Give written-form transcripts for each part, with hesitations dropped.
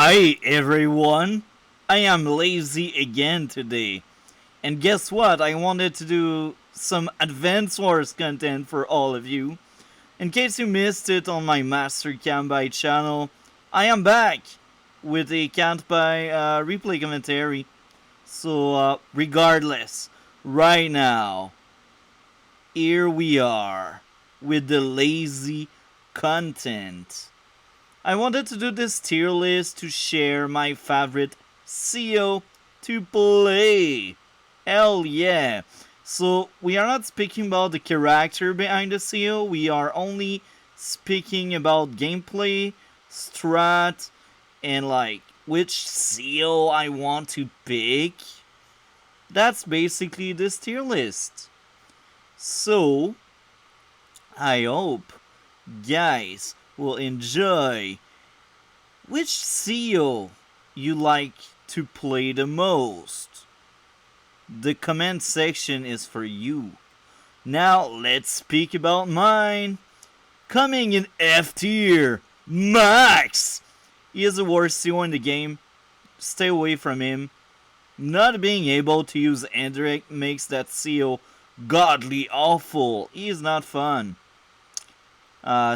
Hi everyone! I am lazy again today. And guess what? I wanted to do some Advance Wars content for all of you. In case you missed it on my Master Camp by channel, I am back with a Count by replay commentary. So, regardless, right now, here we are with the lazy content. I wanted to do this tier list to share my favorite CO to play. Hell yeah. So we are not speaking about the character behind the CO, we are only speaking about gameplay, strat, and like which CO I want to pick. That's basically this tier list. So I hope guys will enjoy. Which CEO you like to play the most? The comment section is for you. Now let's speak about mine. Coming in F tier, Max! He is the worst CEO in the game. Stay away from him. Not being able to use indirect makes that CEO godly awful. He is not fun.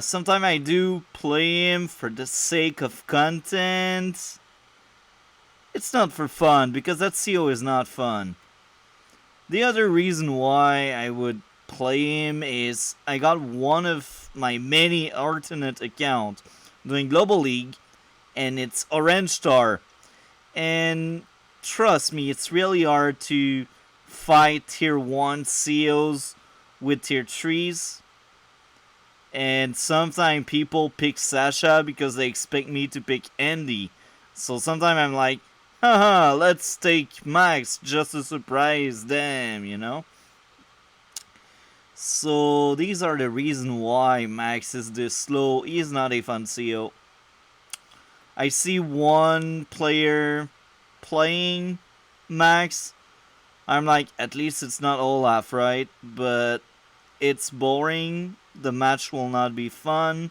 Sometimes I do play him for the sake of content. It's not for fun, because that CO is not fun. The other reason why I would play him is I got one of my many alternate accounts doing Global League, and it's Orange Star. And trust me, it's really hard to fight tier 1 COs with tier 3s. And sometimes people pick Sasha because they expect me to pick Andy. So sometimes I'm like, haha, let's take Max just to surprise them, you know? So these are the reasons why Max is this slow. He is not a fun CO. I see one player playing Max. I'm like, at least it's not Olaf, right? But it's boring. The match will not be fun.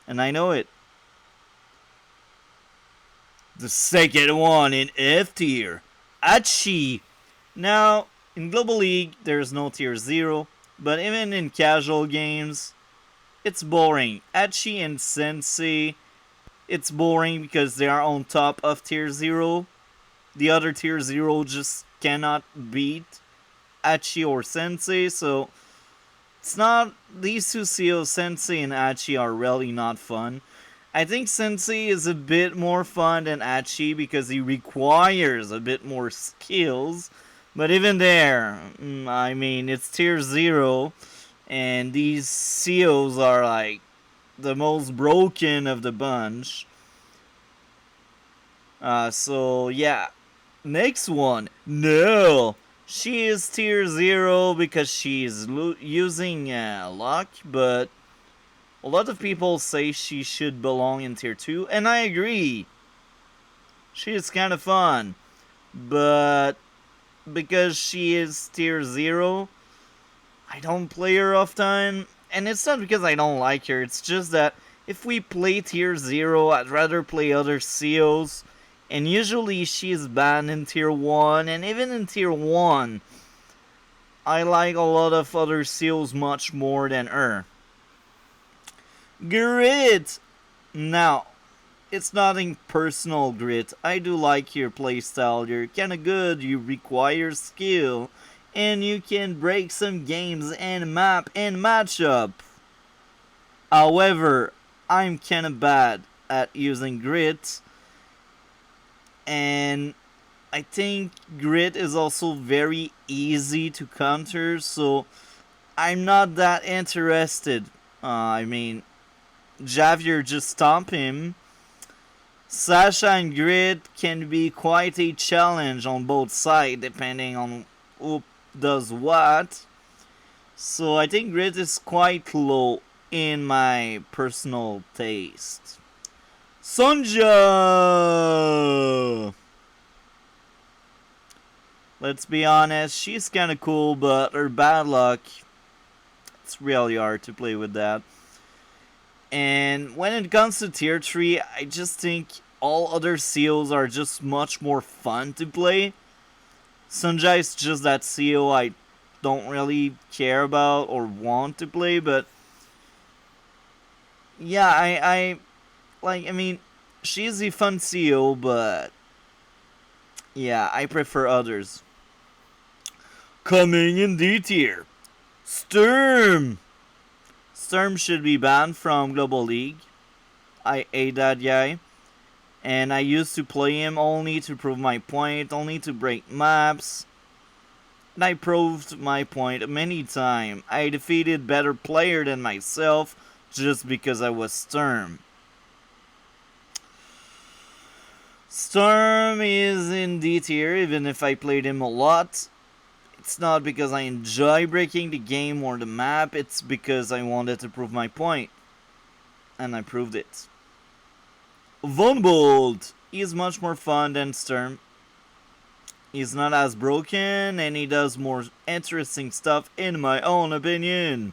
And I know it. The second one in F tier, Achi. Now, in Global League, there's no tier 0. But even in casual games, it's boring. Achi and Sensei, it's boring because they are on top of tier 0. The other tier 0 just cannot beat Achi or Sensei, so it's not. These two COs, Sensei and Achi, are really not fun. I think Sensei is a bit more fun than Achi because he requires a bit more skills. But even there, I mean, it's tier 0, and these COs are like the most broken of the bunch. So yeah. Next one, no. She is tier 0 because she is using luck, but a lot of people say she should belong in tier 2, and I agree. She is kind of fun, but because she is tier 0, I don't play her often, and it's not because I don't like her, it's just that if we play tier 0, I'd rather play other COs. And usually she's banned in tier 1, and even in tier 1, I like a lot of other seals much more than her. Grit! Now, it's nothing personal, Grit. I do like your playstyle. You're kinda good, you require skill, and you can break some games and map and matchup. However, I'm kinda bad at using Grit. And I think Grit is also very easy to counter, so I'm not that interested. I mean, Javier just stomp him. Sasha and Grit can be quite a challenge on both sides, depending on who does what. So I think Grit is quite low in my personal taste. Sanja! Let's be honest, she's kinda cool, but her bad luck, it's really hard to play with that. And when it comes to tier 3, I just think all other COs are just much more fun to play. Sanja is just that CO I don't really care about or want to play, but yeah, I mean, she's a fun CO, but yeah, I prefer others. Coming in D tier, Sturm. Sturm should be banned from Global League. I hate that guy. And I used to play him only to prove my point, only to break maps. And I proved my point many times. I defeated better player than myself just because I was Sturm. Sturm is in D tier, even if I played him a lot. It's not because I enjoy breaking the game or the map, it's because I wanted to prove my point. And I proved it. Von Bolt is much more fun than Sturm. He's not as broken and he does more interesting stuff in my own opinion.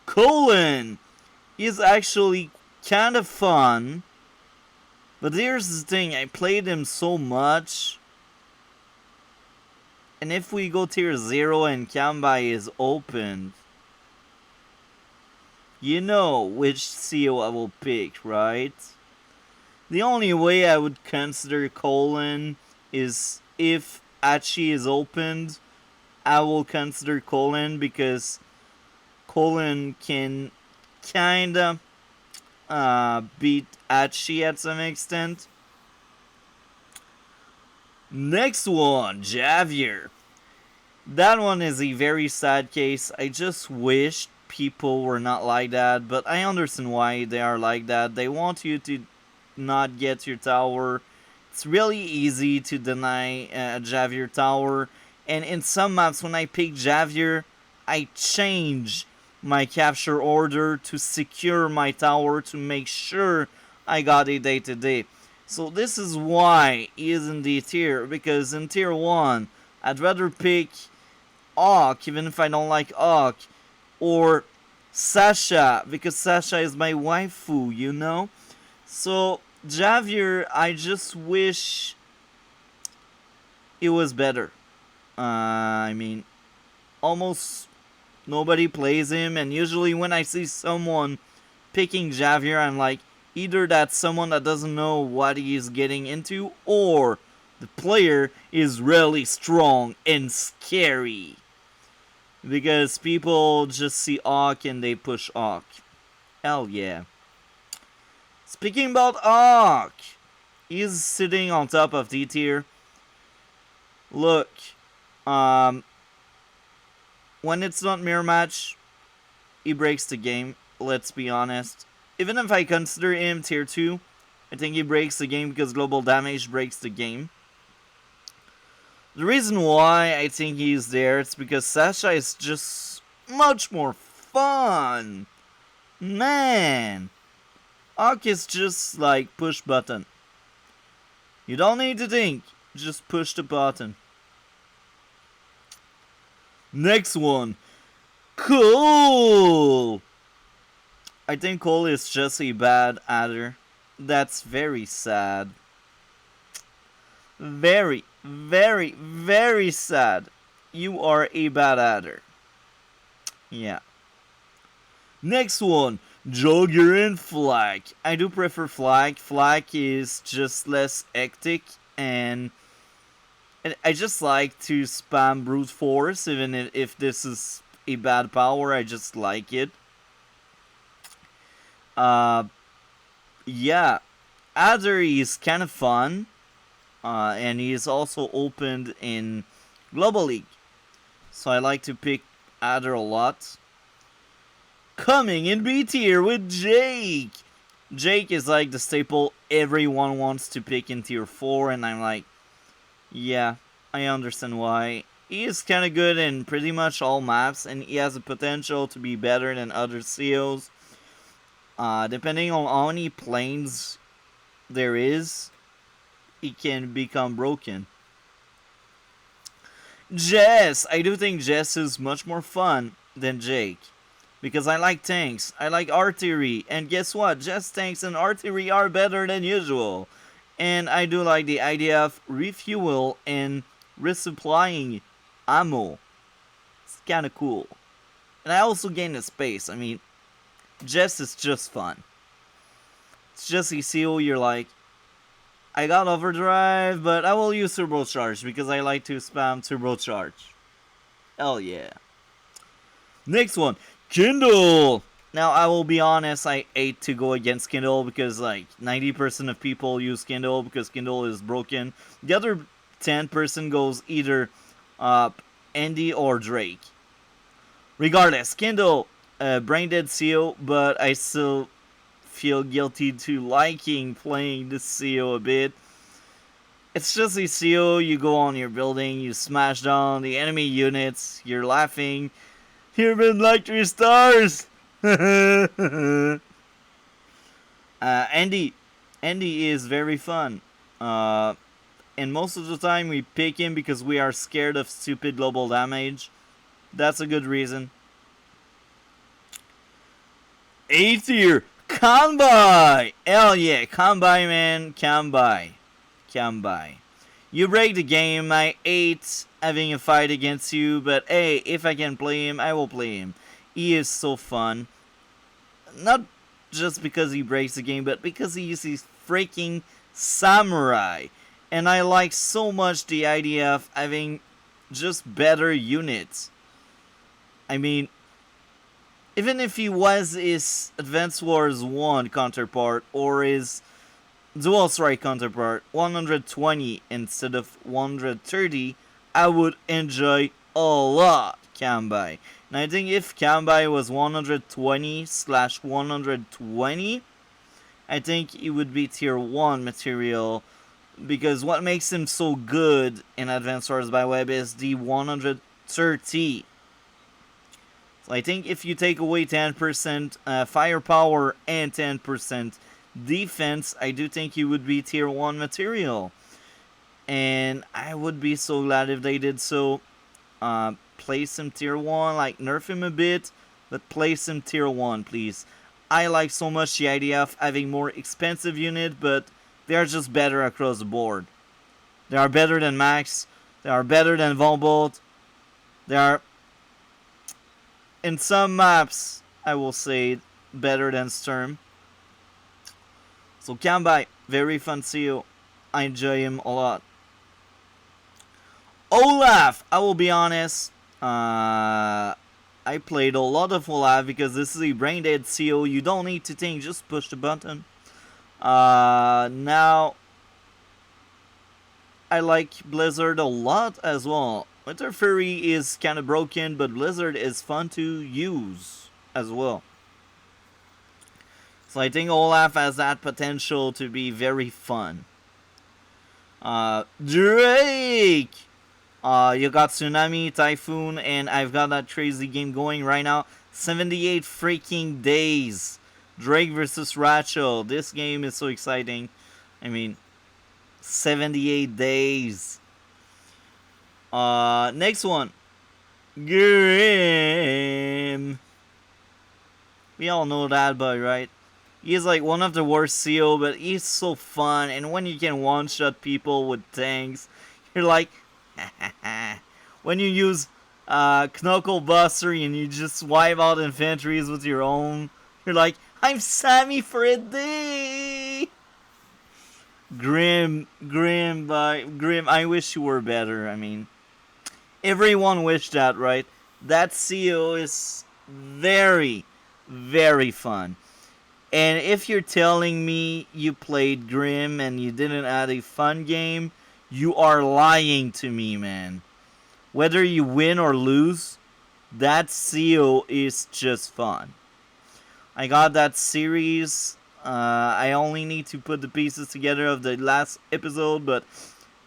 Colin is actually kind of fun. But here's the thing, I played him so much. And if we go tier 0 and Kambai is open, you know which CO I will pick, right? The only way I would consider Colin is if Achi is opened, I will consider Colin because Colin can kinda beat Achi at some extent. Next one, Javier. That one is a very sad case. I just wish people were not like that, but I understand why they are like that. They want you to not get your tower. It's really easy to deny Javier tower, and in some maps when I pick Javier, I change my capture order to secure my tower to make sure I got a day to day. So this is why he is in the tier, because in tier 1, I'd rather pick Auk, even if I don't like Auk, or Sasha, because Sasha is my waifu, you know? So, Javier, I just wish it was better. I mean, almost nobody plays him, and usually when I see someone picking Javier, I'm like, either that's someone that doesn't know what he is getting into, or the player is really strong and scary. Because people just see Auk and they push Auk. Hell yeah. Speaking about Auk, he's sitting on top of D tier. Look, when it's not mirror match, he breaks the game, let's be honest. Even if I consider him tier 2, I think he breaks the game because global damage breaks the game. The reason why I think he's there is because Sasha is just much more fun. Man, Auk is just like push button. You don't need to think, just push the button. Next one, Cole. I think Cole is just a bad adder. That's very sad. Very, very, very sad. You are a bad adder. Yeah. Next one, Jogger and Flak. I do prefer Flak. Flak is just less hectic, and I just like to spam brute force, even if this is a bad power. I just like it. Yeah, Adder is kind of fun. And he is also opened in Global League. So I like to pick Adder a lot. Coming in B tier with Jake. Jake is like the staple everyone wants to pick in tier 4, and I'm like, yeah, I understand why. He is kind of good in pretty much all maps, and he has the potential to be better than other COs. Depending on how many planes there is, it can become broken. Jess! I do think Jess is much more fun than Jake. because I like tanks, I like artillery, and guess what? Just tanks and artillery are better than usual. And I do like the idea of refuel and resupplying ammo. It's kind of cool. And I also gain the space. I mean, Jess is just fun. It's just ECO, you're like, I got overdrive, but I will use turbocharge because I like to spam turbocharge. Hell yeah. Next one, Kindle. Now, I will be honest, I hate to go against Kindle because, like, 90% of people use Kindle because Kindle is broken. The other 10% goes either Andy or Drake. Regardless, Kindle, brain-dead CO, but I still feel guilty to liking playing this CO a bit. It's just a CO, you go on your building, you smash down the enemy units, you're laughing. You've been like 3 stars! Andy is very fun. And most of the time we pick him because we are scared of stupid global damage. That's a good reason. 8th tier, Kanbai! Hell yeah, Kanbai man, Kanbai. You break the game, I hate having a fight against you, but hey, if I can play him, I will play him. He is so fun. Not just because he breaks the game, but because he uses freaking samurai. And I like so much the idea of having just better units. I mean, even if he was his Advance Wars 1 counterpart or his Dual Strike counterpart, 120 instead of 130, I would enjoy a lot Kanbai. And I think if Kanbai was 120/120, I think it would be tier 1 material, because what makes him so good in Advanced Wars by Web is the 130. So I think if you take away 10% firepower and 10% defense, I do think he would be tier 1 material. And I would be so glad if they did so. Place him tier 1, like nerf him a bit, but place him tier 1, please. I like so much the idea of having more expensive unit, but they are just better across the board. They are better than Max. They are better than Volbolt. They are, in some maps, I will say, better than Sturm. So Kanbai, very fun CEO. I enjoy him a lot. Olaf, I will be honest. I played a lot of Olaf because this is a brain dead CO. You don't need to think, just push the button. Now, I like Blizzard a lot as well. Winter Fury is kind of broken, but Blizzard is fun to use as well. So I think Olaf has that potential to be very fun. Drake! You got Tsunami, Typhoon, and I've got that crazy game going right now. 78 freaking days. Drake versus Ratchet. This game is so exciting. I mean, 78 days. Next one. Grim. We all know that boy, right? He's like one of the worst CO, but he's so fun. And when you can one-shot people with tanks, you're like, when you use Knuckle Buster and you just wipe out infantries with your own, you're like, I'm Sammy for a day. Grim, I wish you were better. I mean, everyone wished that, right? That CO is very, very fun. And if you're telling me you played Grim and you didn't add a fun game, you are lying to me, man. Whether you win or lose, that CO is just fun. I got that series. I only need to put the pieces together of the last episode, but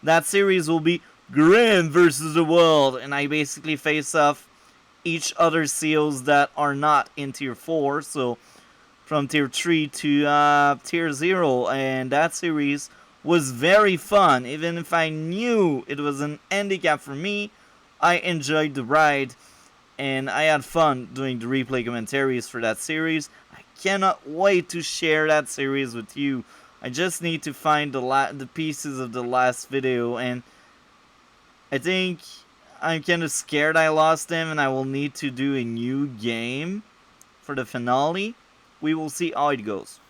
that series will be Grim versus the world, and I basically face off each other COs that are not in tier 4, so from tier 3 to tier 0, and that series was very fun. Even if I knew it was an handicap for me, I enjoyed the ride, and I had fun doing the replay commentaries for that series. I cannot wait to share that series with you. I just need to find the pieces of the last video, and I think I'm kind of scared I lost them, and I will need to do a new game for the finale. We will see how it goes.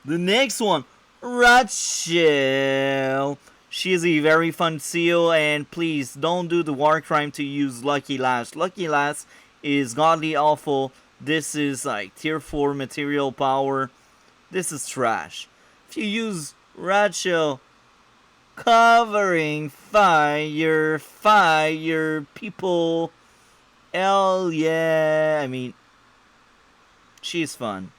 The next one, Ratchet. She is a very fun seal, and please don't do the war crime to use Lucky Lash. Lucky Lash is godly awful. This is like tier 4 material power. This is trash. If you use Ratchet covering fire, people, hell yeah. I mean, she's fun.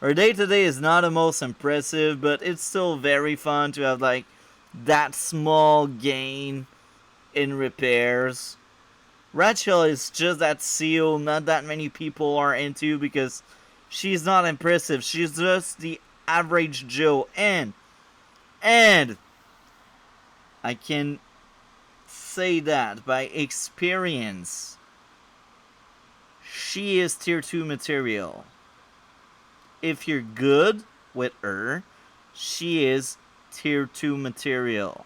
Her day-to-day is not the most impressive, but it's still very fun to have like that small gain in repairs. Rachel is just that seal not that many people are into because she's not impressive. She's just the average Joe, and I can say that by experience, she is tier 2 material. If you're good with her, she is tier 2 material.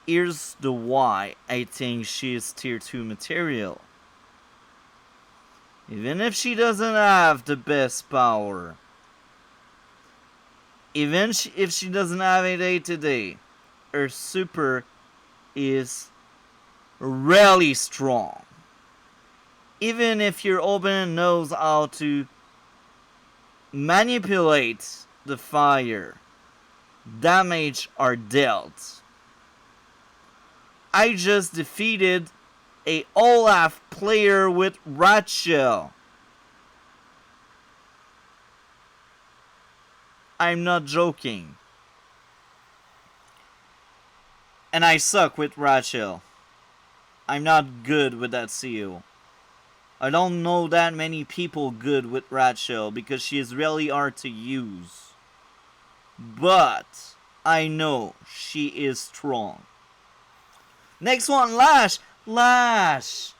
Here's the why I think she is tier 2 material. Even if she doesn't have the best power, even if she doesn't have a day-to-day, her super is really strong. Even if your opponent knows how to manipulate the fire, damage are dealt. I just defeated a Olaf player with Ratchet. I'm not joking. And I suck with Ratchet. I'm not good with that seal. I don't know that many people good with Ratchet because she is really hard to use. But I know she is strong. Next one, Lash. Lash.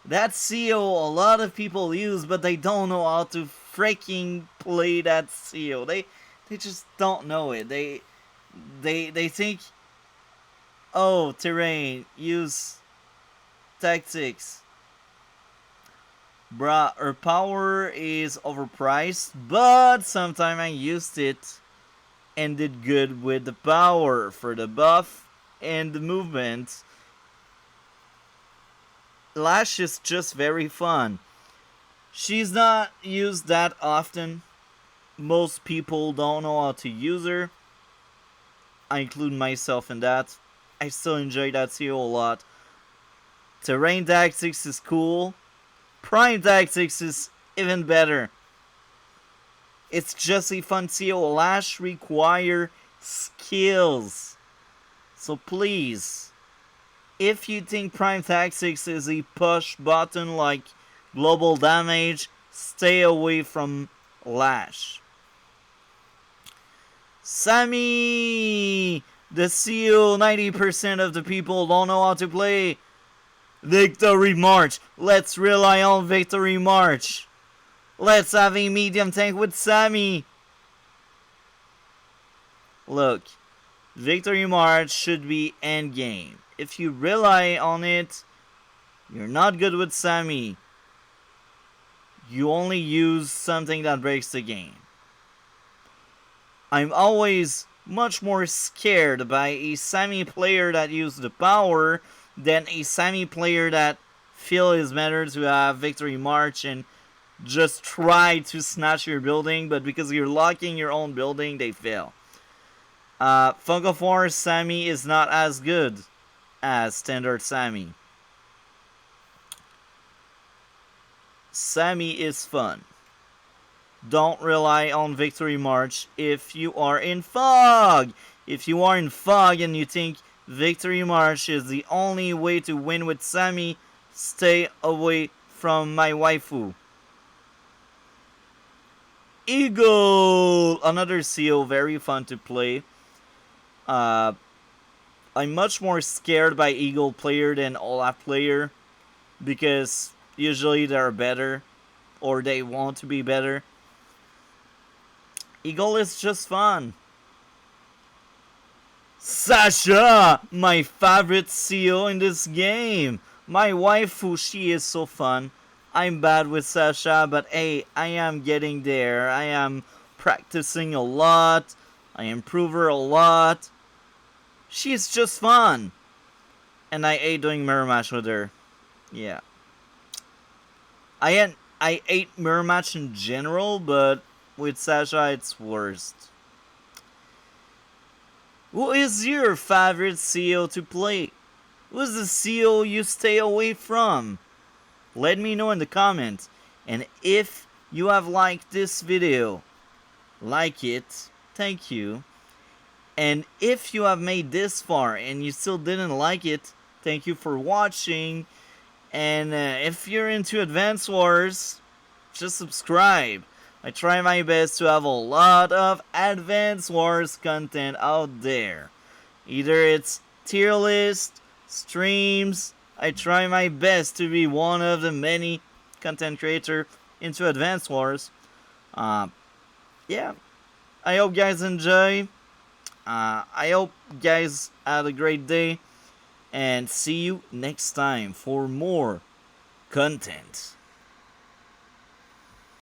That seal a lot of people use, but they don't know how to freaking play that seal. They just don't know it. They think, oh, terrain, use tactics. Bruh, her power is overpriced, but sometimes I used it and did good with the power for the buff and the movement. Lash is just very fun. She's not used that often. Most people don't know how to use her. I include myself in that. I still enjoy that seal a lot. Terrain tactics is cool. Prime tactics is even better. It's just a fun seal. Lash require skills. So please, if you think Prime Tactics is a push button like global damage, stay away from Lash. Sammy! The seal, 90% of the people don't know how to play. Victory March. Let's rely on Victory March. Let's have a medium tank with Sammy. Look, Victory March should be endgame. If you rely on it, you're not good with Sammy. You only use something that breaks the game. I'm always much more scared by a Sammy player that uses the power than a Sammy player that feel is better to have Victory March and just try to snatch your building, but because you're locking your own building, they fail. Funko Force Sammy is not as good as standard Sammy. Sammy is fun. Don't rely on Victory March if you are in fog. If you are in fog and you think Victory March is the only way to win with Sammy, stay away from my waifu. Eagle! Another seal, very fun to play. I'm much more scared by Eagle player than Olaf player. because usually they're better or they want to be better. Eagle is just fun. Sasha, my favorite CEO in this game. My waifu, she is so fun. I'm bad with Sasha, but hey, I am getting there. I am practicing a lot. I improve her a lot. She's just fun. And I hate doing mirror match with her. Yeah. I hate mirror match in general, but with Sasha it's worst. Who is your favorite CEO to play? Who's the CEO you stay away from? Let me know in the comments. And if you have liked this video, like it. Thank you. And if you have made this far and you still didn't like it, thank you for watching. And if you're into Advance Wars, just subscribe. I try my best to have a lot of Advance Wars content out there. Either it's tier list, streams. I try my best to be one of the many content creator into Advance Wars. Yeah, I hope you guys enjoy. I hope you guys had a great day. And see you next time for more content.